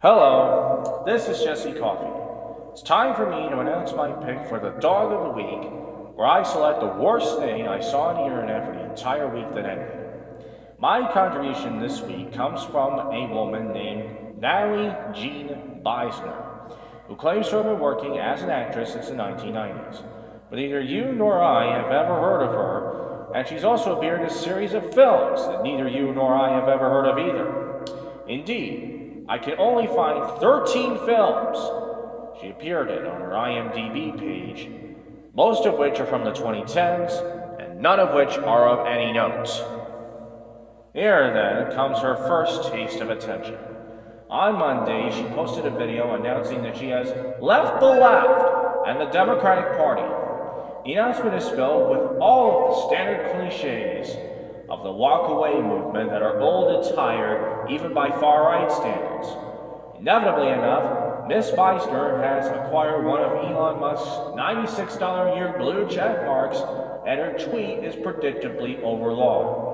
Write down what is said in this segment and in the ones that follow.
Hello, this is Jesse Coffee. It's time for me to announce my pick for the Dog of the Week, where I select the worst thing I saw on the internet for the entire week that ended. My contribution this week comes from a woman named Natalie Jean Beisner, who claims to have been working as an actress since the 1990s. But neither you nor I have ever heard of her, and she's also appeared in a series of films that neither you nor I have ever heard of either. Indeed, I can only find 13 films she appeared in on her IMDb page, most of which are from the 2010s, and none of which are of any note. Here, then, comes her first taste of attention. On Monday, she posted a video announcing that she has left the left and the Democratic Party. The announcement is filled with all of the standard cliches of the walk-away movement that are old and tired, even by far-right standards. Inevitably enough, Miss Beisner has acquired one of Elon Musk's $96 a year blue check marks, and her tweet is predictably overlong.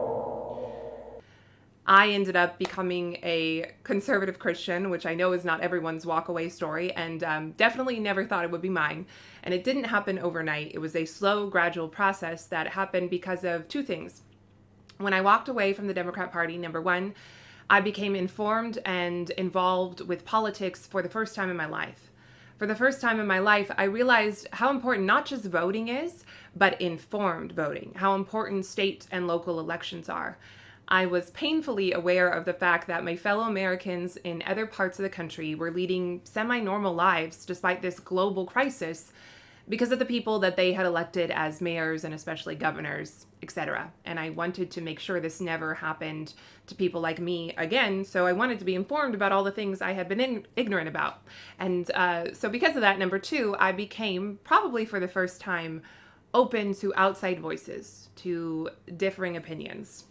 I ended up becoming a conservative Christian, which I know is not everyone's walkaway story, and definitely never thought it would be mine. And it didn't happen overnight. It was a slow, gradual process that happened because of two things. When I walked away from the Democrat Party, number one, I became informed and involved with politics for the first time in my life. For the first time in my life, I realized how important not just voting is, but informed voting, how important state and local elections are. I was painfully aware of the fact that my fellow Americans in other parts of the country were leading semi-normal lives despite this global crisis because of the people that they had elected as mayors and especially governors, etc. And I wanted to make sure this never happened to people like me again, so I wanted to be informed about all the things I had been ignorant about. And so because of that, number two, I became, probably for the first time, open to outside voices, to differing opinions.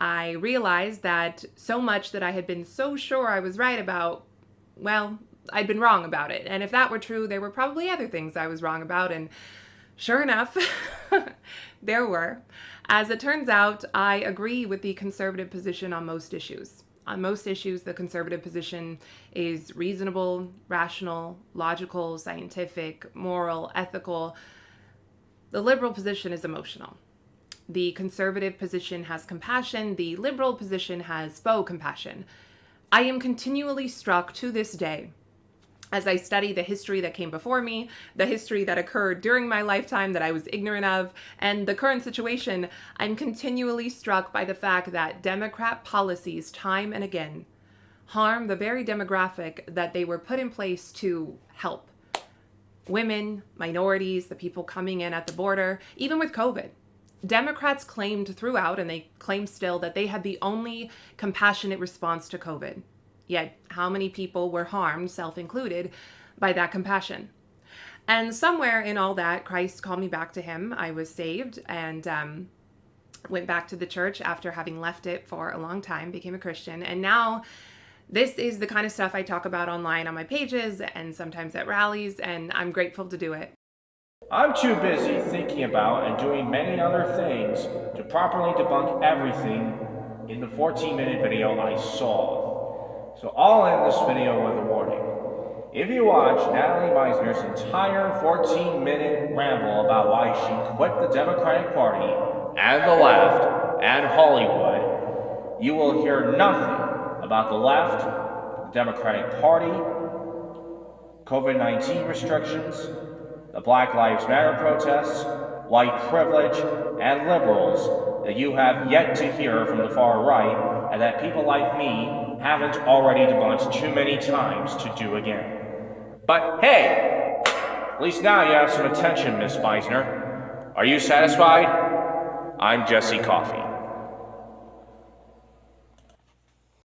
I realized that so much that I had been so sure I was right about, well, I'd been wrong about it. And if that were true, there were probably other things I was wrong about. And sure enough, there were. As it turns out, I agree with the conservative position on most issues. On most issues, the conservative position is reasonable, rational, logical, scientific, moral, ethical. The liberal position is emotional. The conservative position has compassion. The liberal position has faux compassion. I am continually struck to this day, as I study the history that came before me, the history that occurred during my lifetime that I was ignorant of, and the current situation, I'm continually struck by the fact that Democrat policies, time and again, harm the very demographic that they were put in place to help. Women, minorities, the people coming in at the border, even with COVID. Democrats claimed throughout, and they claim still, that they had the only compassionate response to COVID. Yet, how many people were harmed, self included, by that compassion? And somewhere in all that, Christ called me back to him. I was saved and went back to the church after having left it for a long time, became a Christian. And now this is the kind of stuff I talk about online on my pages and sometimes at rallies, and I'm grateful to do it. I'm too busy thinking about and doing many other things to properly debunk everything in the 14-minute video I saw. So I'll end this video with a warning. If you watch Natalie Beisner's entire 14-minute ramble about why she quit the Democratic Party and the left and Hollywood, you will hear nothing about the left, the Democratic Party, COVID-19 restrictions, the Black Lives Matter protests, white privilege, and liberals that you have yet to hear from the far right, and that people like me haven't already debunked too many times to do again. But hey, at least now you have some attention, Miss Beisner. Are you satisfied? I'm Jesse Coffee.